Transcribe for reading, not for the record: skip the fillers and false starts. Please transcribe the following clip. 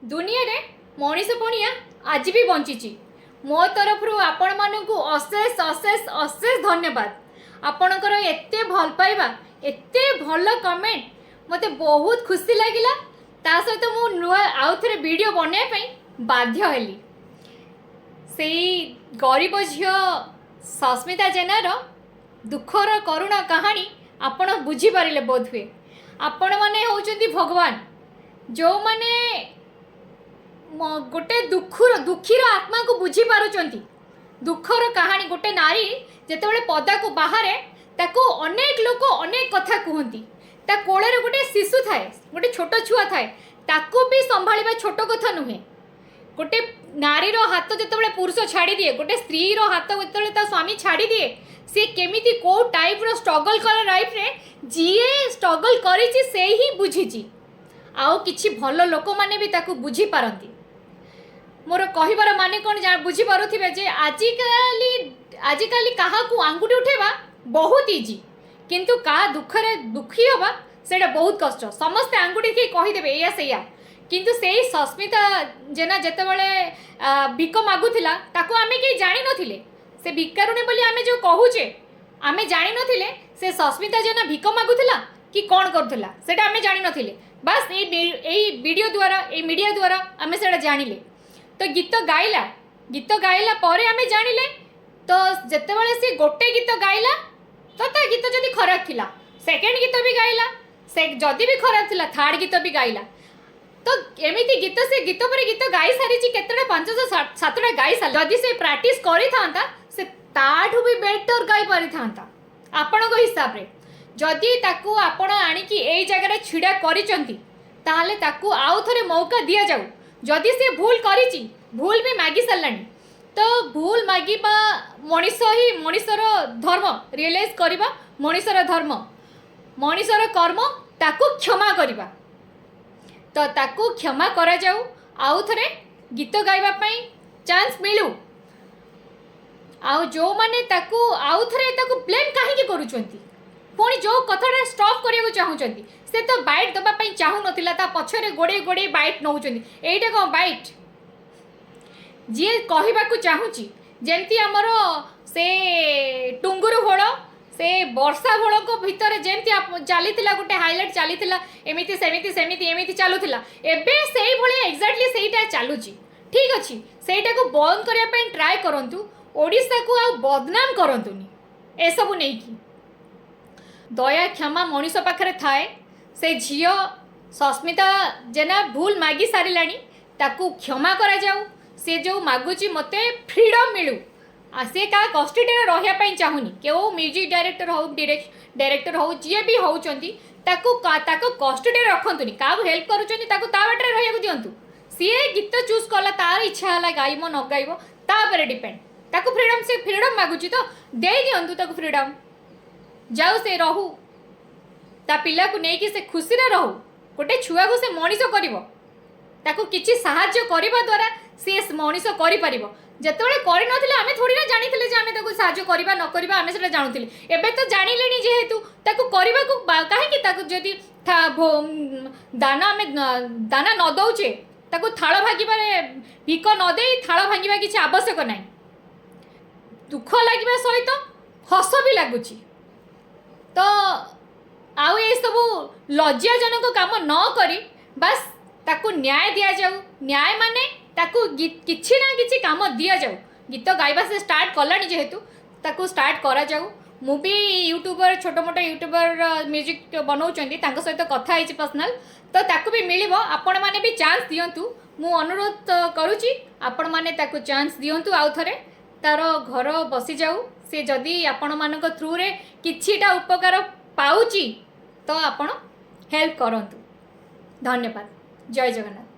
दुनिया रे मनीष पणिया आज भी बंची मो तरफ आपण मानू अशेष अशेष अशेष धन्यवाद। आपणकर एते भल पाइबा एते भल कमेंट मते बहुत खुशी लगिला। ता सहित मु नुआ आउ थे वीडियो बनवाई बाध्य हेली। से गरीब झील सस्मिता जेनार दुखर करुणा कहानी आपण बुझी पारे बोध हुए। आपण माने होउचंती भगवान जो माने गोटे दुखीर आत्मा को बुझी पारुचंती। दुखर कहानी गोटे नारी जेतेबेले पदा को बाहरे ताको अनेक लोक अनेक कथा कहती। ता कोଳରେ गोटे शिशु थाए, गोटे छोट छुआ थाए, ताको भी संभाळिबा छोट कथा नुहे। गोटे नारीर हाथ जेतेबेले पुरुष छाड़ी दिए, गोटे स्त्रीर हाथ जेतेबेले ता स्वामी छाड़ी दिए, सी केमिति को टाइप रो स्ट्रगल कर लाइफ रे जीए स्ट्रगल करिछि से ही बुझिछि। आउ किछि भल लोक माने भी ताको बुझी पारंती। मोर कहिबार माने कोन जा बुझी पारुथिबे जे आजिकाली काहा को आंगुठी उठेबा बहुत इजी, किंतु का दुखरे दुखी होबा सेटा बहुत कष्ट। समस्त आंगुठी के कहि देबे एया सेया, किंतु सेही सस्मिता जेना जेतेबेले भिक मागुथिला ताको आमे के जानि नथिले। से भिकारुणी बोली आमे जो कहूचे आमे जानि नथिले से सस्मिता जेना भिक मागुथिला कि कोन करथिला सेटा आमे जानि नथिले। बस ए वीडियो द्वारा ए मीडिया द्वारा आमे सेटा जानिले। तो गीत गाइला परे आमे जानिले। तो जेतेबेले से गोटे गीत गाइला तो ता गीत जदि खराब थिला, सेकेंड गीत भी गाइला, से जदि भी खराब थिला थर्ड गीत भी गाइला। तो एमिति गीत से गीत पर गीत गाई सारी केतटा 500-7टा गाई सारी। जदि से प्रैक्टिस करि थांता से ताठू भी बेटर गाई पारि थांता आपण को हिसाब रे। जदि ताकू आपण आनी कि एई जगह रे छिडा करिचंती ताले ताकू आउ थरे मौका दिया जाऊ। जदि से भूल करिची, भूल भी मागी सारलानी, तो भूल मागिबा मनीष ही मनीषर धर्म रियलाइज करिबा, मनीषर धर्म मनीषर कर्म ताकू क्षमा करिबा। तो ताकू क्षमा करा जाऊ, आउ थरे गीत गाइबा पई चांस मिलू। आउ जो माने ताकू आउ थरे ताकू ब्लेम काहे के करूचंती, पुणी जो कथाटा स्टॉप करिया चाहूचंती से तो बाइट दबा पई चाहू नथिला, ता पछरे गोडे गोडे बाइट नउचंती। एइटा को बाइट जी कहबाकू चाहूची जेमती आमर से टुंगुरु होड़ से वर्षा होड़ को भितर जेमती चलीथिला गोटे हाइलाइट चलीथिला एमिति सेमिति सेमिति एमिति चलुथिला। एबे सेही भली एक्जेक्टली सेहीटा चालुची। ठीक अछि, सेहीटा को बंद करिया पई ट्राई करंतु। ओडिसा को आ बदनाम करंतुनी ए सब नै की। दया क्षमा मनीष पाखरे थाए। से झियो सस्मिता जेना भूल मागी सारिलानी, ताकू क्षमा करा जाऊ। से जो मागुची मते फ्रीडम मिलू। आ से का कस्टडीरे रहिया पई चाहुनी। केओ म्यूजिक डायरेक्टर हो, डायरेक्टर हो, जे भी होउचंती ताकू कस्टडीरे रखंतुनी। का हेल्प करूचंती ताकू ता बाटरे रहिया को दियंतु। सीए गीत चूज कला, तार इच्छा हला गाइबो न गाइबो ता पर डिपेंड। ताकू फ्रीडम से फ्रीडम मागुची तो दे दियंतु ताकू फ्रीडम। जाऊ से रहू ता पिला को नहीं कि से खुशी रे रहू। गोटे छुआ को से मनीष करिवो, ताकू किछि सहाय्य करिबा द्वारा से मनीष करि परिबो। जेतेबेले करि नथिले आमे थोड़ी ना जानिथिले जे आमे ताकू सहाय्य करिबा न करिबा, आमे सेटा जानुथिले। एबे तो जानिलेनी जेहेतु ताकू करिबा को काहे कि ताकू जदी दाना आमे दाना न दउचे ताकू थाळ भागिबारे भिक न देई थाळ भागिबा किछि आवश्यक नाही। दुख लागिबा सहित हस भी लागुची। तो आउ ये सब लज्जाजनक काम न करी बस ताकू न्याय दिया जाऊ। न्याय माने ताकू किछि ना किछि काम दिया जाऊ। गीत गाइबा से स्टार्ट कलानी जेहेतु ताकू स्टार्ट करा जाऊ। मु भी यूट्यूबर छोट मोट यूट्यूबर म्यूजिक बनाउचंती, तांको सहित कथा हिची पर्सनल, तो ताकू भी मिलिबो। आपण माने भी चांस दियंतु। मु अनुरोध करूची आपण माने ताकू चांस दियंतु। आउ थरे तार घर बसी जाऊ। से जदी आपण मानक थ्रू रे किछिटा उपकार पाउची तो आपण हेल्प करंतु। धन्यवाद। जय जगन्नाथ।